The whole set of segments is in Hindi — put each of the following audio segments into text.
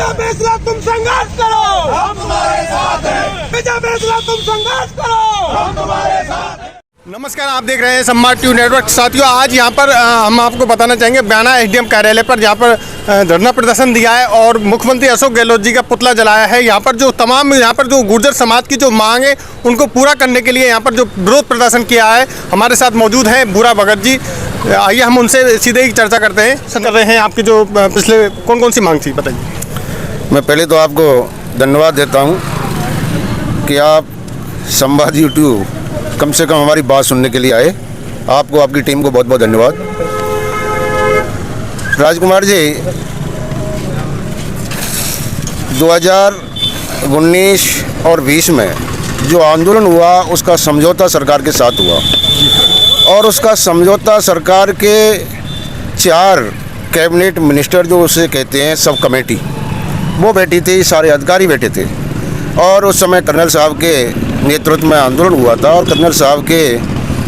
विजय फैसला तुम संघर्ष करो, हम तुम्हारे साथ हैं। विजय फैसला तुम संघर्ष करो, हम तुम्हारे साथ हैं। नमस्कार, आप देख रहे हैं सम्राट टीवी नेटवर्क। साथियों, आज यहाँ पर हम आपको बताना चाहेंगे बयाना एसडीएम कार्यालय पर जहाँ पर धरना प्रदर्शन दिया है और मुख्यमंत्री अशोक गहलोत जी का पुतला जलाया है। यहाँ पर जो तमाम जो गुर्जर समाज की जो मांग है उनको पूरा करने के लिए यहाँ पर जो विरोध प्रदर्शन किया है। हमारे साथ मौजूद हैं भूरा भगत जी। आइए हम उनसे सीधे ही चर्चा करते हैं। कर रहे हैं आपकी जो पिछले कौन कौन सी मांग थी, बताइए। मैं पहले तो आपको धन्यवाद देता हूँ कि आप संवाद यूट्यूब कम से कम हमारी बात सुनने के लिए आए। आपको, आपकी टीम को बहुत बहुत धन्यवाद। राजकुमार जी, 2019 और 20 में जो आंदोलन हुआ उसका समझौता सरकार के साथ हुआ और उसका समझौता सरकार के 4 कैबिनेट मिनिस्टर जो उसे कहते हैं सब कमेटी, वो बैठी थी, सारे अधिकारी बैठे थे और उस समय कर्नल साहब के नेतृत्व में आंदोलन हुआ था और कर्नल साहब के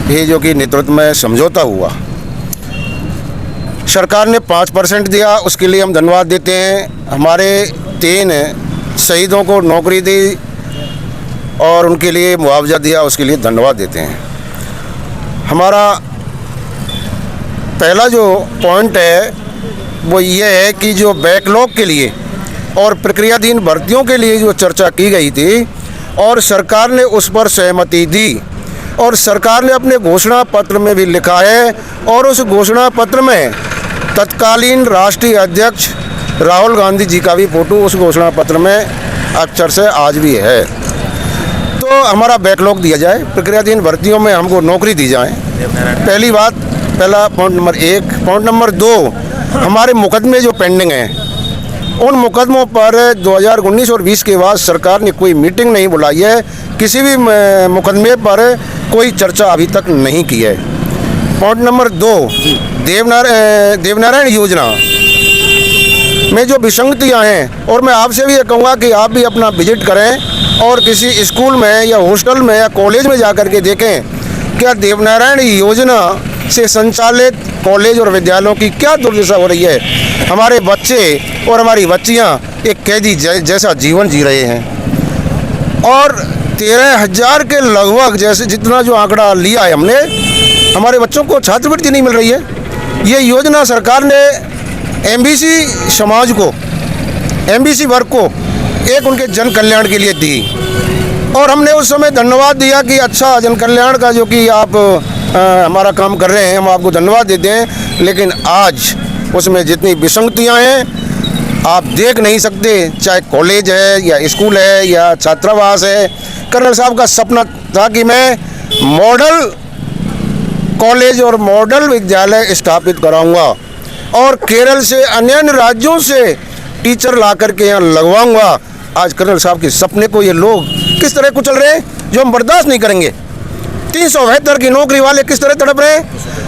ही जो कि नेतृत्व में समझौता हुआ। सरकार ने 5% दिया, उसके लिए हम धन्यवाद देते हैं। हमारे 3 शहीदों को नौकरी दी और उनके लिए मुआवजा दिया, उसके लिए धन्यवाद देते हैं। हमारा पहला जो पॉइंट है वो ये है कि जो बैकलॉग के लिए और प्रक्रियाधीन भर्तियों के लिए जो चर्चा की गई थी और सरकार ने उस पर सहमति दी और सरकार ने अपने घोषणा पत्र में भी लिखा है और उस घोषणा पत्र में तत्कालीन राष्ट्रीय अध्यक्ष राहुल गांधी जी का भी फोटो उस घोषणा पत्र में अक्षर से आज भी है। तो हमारा बैकलॉग दिया जाए, प्रक्रियाधीन भर्तियों में हमको नौकरी दी जाए। पहली बात, पहला पॉइंट नंबर 1। पॉइंट नंबर 2, हमारे मुकदमे जो पेंडिंग हैं उन मुकदमों पर 2019 और 20 के बाद सरकार ने कोई मीटिंग नहीं बुलाई है, किसी भी मुकदमे पर कोई चर्चा अभी तक नहीं की है। पॉइंट नंबर 2, देवनारायण योजना में जो विसंगतियां हैं, और मैं आपसे भी ये कहूँगा कि आप भी अपना विजिट करें और किसी स्कूल में या हॉस्टल में या कॉलेज में जा कर के देखें क्या देवनारायण योजना से संचालित कॉलेज और विद्यालयों की क्या दुर्दशा हो रही है। हमारे बच्चे और हमारी बच्चियां एक कैदी जैसा जीवन जी रहे हैं और 13,000 के लगभग जैसे जितना जो आंकड़ा लिया है हमने, हमारे बच्चों को छात्रवृत्ति नहीं मिल रही है। ये योजना सरकार ने एमबीसी समाज को, एमबीसी वर्ग को एक उनके जन कल्याण के लिए दी और हमने उस समय धन्यवाद दिया कि अच्छा जन कल्याण का जो कि आप हमारा काम कर रहे हैं, हम आपको धन्यवाद देते हैं। लेकिन आज उसमें जितनी विसंगतियां हैं आप देख नहीं सकते, चाहे कॉलेज है या स्कूल है या छात्रावास है। कर्नल साहब का सपना था कि मैं मॉडल कॉलेज और मॉडल विद्यालय स्थापित कराऊंगा और केरल से अन्य राज्यों से टीचर ला करके यहाँ लगवाऊंगा। आज कर्नल साहब के सपने को ये लोग किस तरह कुचल रहे हैं, जो हम बर्दाश्त नहीं करेंगे। 372 की नौकरी वाले किस तरह तड़प रहे हैं,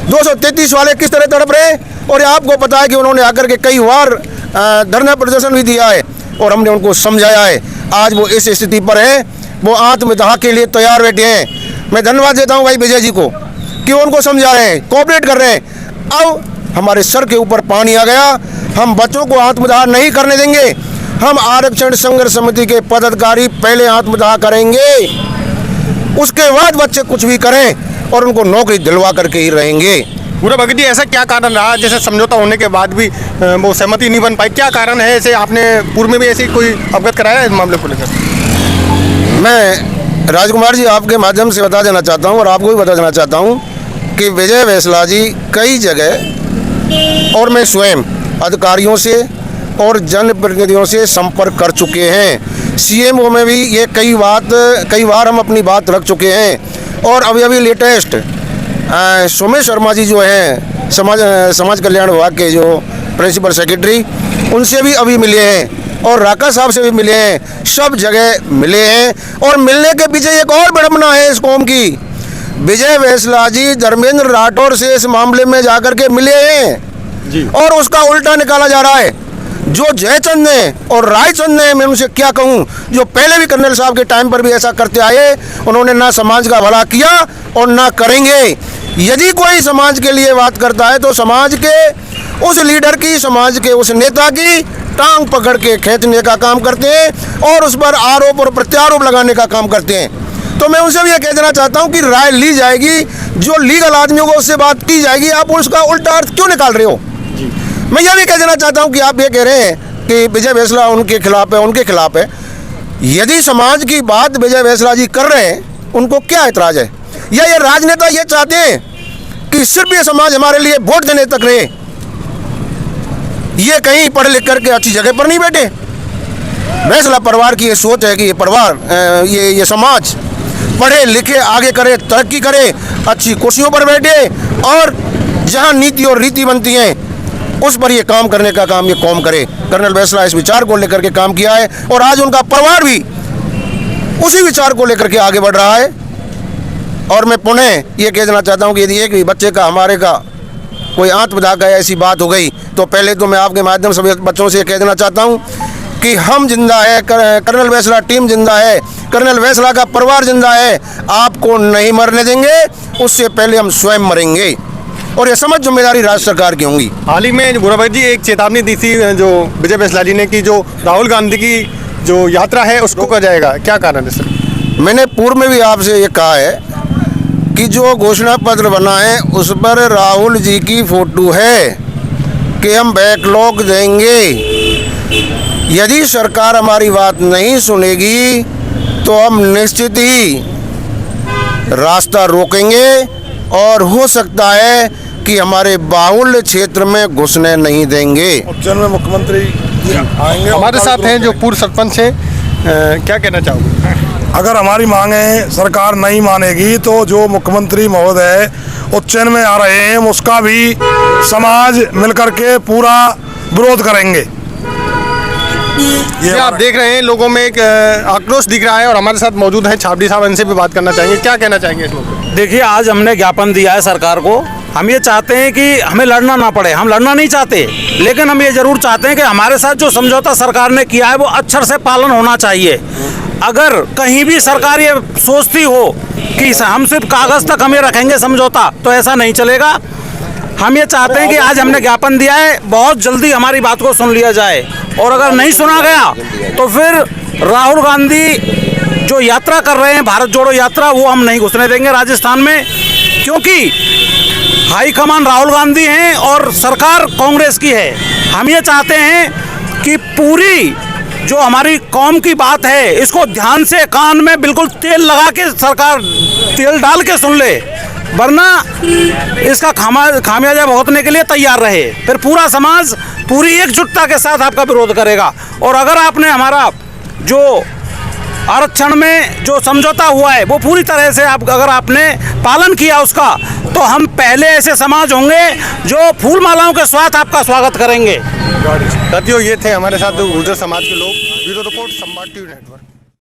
233 वाले किस तरह तड़प रहे हैं। और आपको पता है कि उन्होंने आकर के कई बार धरना प्रदर्शन भी दिया है और हमने उनको समझाया है। आज वो इस स्थिति पर हैं, वो आत्मदाह के लिए तैयार बैठे हैं। मैं धन्यवाद देता हूँ भाई विजय जी को कि उनको समझा रहे हैं, कोऑपरेट कर रहे हैं। अब हमारे सर के ऊपर पानी आ गया, हम बच्चों को आत्मदाह नहीं करने देंगे। हम आरक्षण संघर्ष समिति के पदाधिकारी पहले आत्मदाह करेंगे, उसके बाद बच्चे कुछ भी करें और उनको नौकरी दिलवा करके ही रहेंगे। पूरा भगत जी, ऐसा क्या कारण रहा जैसे समझौता होने के बाद भी वो सहमति नहीं बन पाई, क्या कारण है? ऐसे आपने पूर्व में भी ऐसी कोई अवगत कराया है इस मामले को लेकर? मैं राजकुमार जी आपके माध्यम से बता देना चाहता हूं और आपको भी बता देना चाहता हूं कि विजय फैसला जी कई जगह और मैं स्वयं अधिकारियों से और जनप्रतिनिधियों से संपर्क कर चुके हैं। सीएमओ में भी ये कई बार हम अपनी बात रख चुके हैं और अभी लेटेस्ट सोमेश शर्मा जी जो हैं समाज कल्याण विभाग के जो प्रिंसिपल सेक्रेटरी, उनसे भी अभी मिले हैं और राका साहब से भी मिले हैं, सब जगह मिले हैं। और मिलने के पीछे एक और विडंबना है इस कौम की, विजय फैसला जी धर्मेंद्र राठौर से इस मामले में जाकर के मिले हैं जी। और उसका उल्टा निकाला जा रहा है। जो जयचंद ने और रायचंद ने, मैं उनसे क्या कहूँ, जो पहले भी कर्नल साहब के टाइम पर भी ऐसा करते आए, उन्होंने ना समाज का भला किया और ना करेंगे। यदि कोई समाज के लिए बात करता है तो समाज के उस लीडर की, समाज के उस नेता की टांग पकड़ के खींचने का काम करते हैं और उस पर आरोप और प्रत्यारोप लगाने का काम करते हैं। तो मैं उनसे भी ये कह देना चाहता हूँ कि राय ली जाएगी, जो लीगल आदमियों को उससे बात की जाएगी, आप उसका उल्टा अर्थ क्यों निकाल रहे हो। मैं ये भी कह देना चाहता हूँ कि आप ये कह रहे हैं कि विजय वैसला उनके खिलाफ है, उनके खिलाफ है। यदि समाज की बात विजय वैसला जी कर रहे हैं, उनको क्या ऐतराज है? या ये राजनेता ये चाहते हैं कि सिर्फ ये समाज हमारे लिए वोट देने तक रहे, ये कहीं पढ़ लिख करके अच्छी जगह पर नहीं बैठे? वैसला परिवार की ये सोच है कि ये परिवार, ये समाज पढ़े लिखे, आगे करे, तरक्की करे, अच्छी कुर्सियों पर बैठे और जहां नीति और रीति बनती हैं उस पर ये काम करने का काम ये कौम करे। कर्नल वैसला इस विचार को लेकर के काम किया है और आज उनका परिवार भी उसी विचार को लेकर के आगे बढ़ रहा है। और मैं पुनः ये कह देना चाहता हूँ कि यदि एक भी बच्चे का, हमारे का कोई आंत बजा गया, ऐसी बात हो गई, तो पहले तो मैं आपके माध्यम से बच्चों से कह देना चाहता हूँ कि हम जिंदा है, कर्नल वैसला टीम जिंदा है, कर्नल वैसला का परिवार जिंदा है, आपको नहीं मरने देंगे, उससे पहले हम स्वयं मरेंगे। और ये समझ जिम्मेदारी राज्य सरकार की होंगी। हाल ही में बुराबाई जी एक चेतावनी दी थी जो विजय वैसला जी ने कि जो राहुल गांधी की जो यात्रा है उसको रोका जाएगा, क्या कारण है सर? मैंने पूर्व में भी आपसे ये कहा है कि जो घोषणा पत्र बना है उस पर राहुल जी की फोटो है कि हम बैकलॉग देंगे। यदि सरकार हमारी बात नहीं सुनेगी तो हम निश्चित ही रास्ता रोकेंगे और हो सकता है कि हमारे बाहुल्य क्षेत्र में घुसने नहीं देंगे। उपचुनाव में मुख्यमंत्री आएंगे। हमारे साथ हैं जो पूर्व सरपंच हैं, क्या कहना चाहोगे? अगर हमारी मांगें सरकार नहीं मानेगी तो जो मुख्यमंत्री महोदय उज्जैन में आ रहे हैं उसका भी समाज मिलकर के पूरा विरोध करेंगे। ये आप देख रहे हैं लोगों में एक आक्रोश दिख रहा है और हमारे साथ मौजूद हैं छाबड़ी साहब, इनसे भी बात करना चाहेंगे, क्या कहना चाहेंगे इस मौके? देखिए, आज हमने ज्ञापन दिया है सरकार को। हम ये चाहते हैं कि हमें लड़ना ना पड़े, हम लड़ना नहीं चाहते, लेकिन हम ये जरूर चाहते हैं कि हमारे साथ जो समझौता सरकार ने किया है वो अक्षर से पालन होना चाहिए। अगर कहीं भी सरकार ये सोचती हो कि हम सिर्फ कागज़ तक हमें रखेंगे समझौता, तो ऐसा नहीं चलेगा। हम ये चाहते हैं कि आज हमने ज्ञापन दिया है, बहुत जल्दी हमारी बात को सुन लिया जाए और अगर नहीं सुना गया तो फिर राहुल गांधी जो यात्रा कर रहे हैं, भारत जोड़ो यात्रा, वो हम नहीं घुसने देंगे राजस्थान में, क्योंकि हाईकमान राहुल गांधी हैं और सरकार कांग्रेस की है। हम ये चाहते हैं कि पूरी जो हमारी कौम की बात है इसको ध्यान से कान में बिल्कुल तेल लगा के सरकार तेल डाल के सुन ले, वरना इसका खामियाजा भुगतने के लिए तैयार रहे। फिर पूरा समाज पूरी एकजुटता के साथ आपका विरोध करेगा। और अगर आपने हमारा जो आरक्षण में जो समझौता हुआ है वो पूरी तरह से अगर आपने पालन किया उसका, तो हम पहले ऐसे समाज होंगे जो फूल मालाओं के साथ आपका स्वागत करेंगे। साथियों, ये थे हमारे साथ गुर्जर समाज के लोग। ब्यूरो रिपोर्ट, संवाद टीवी नेटवर्क।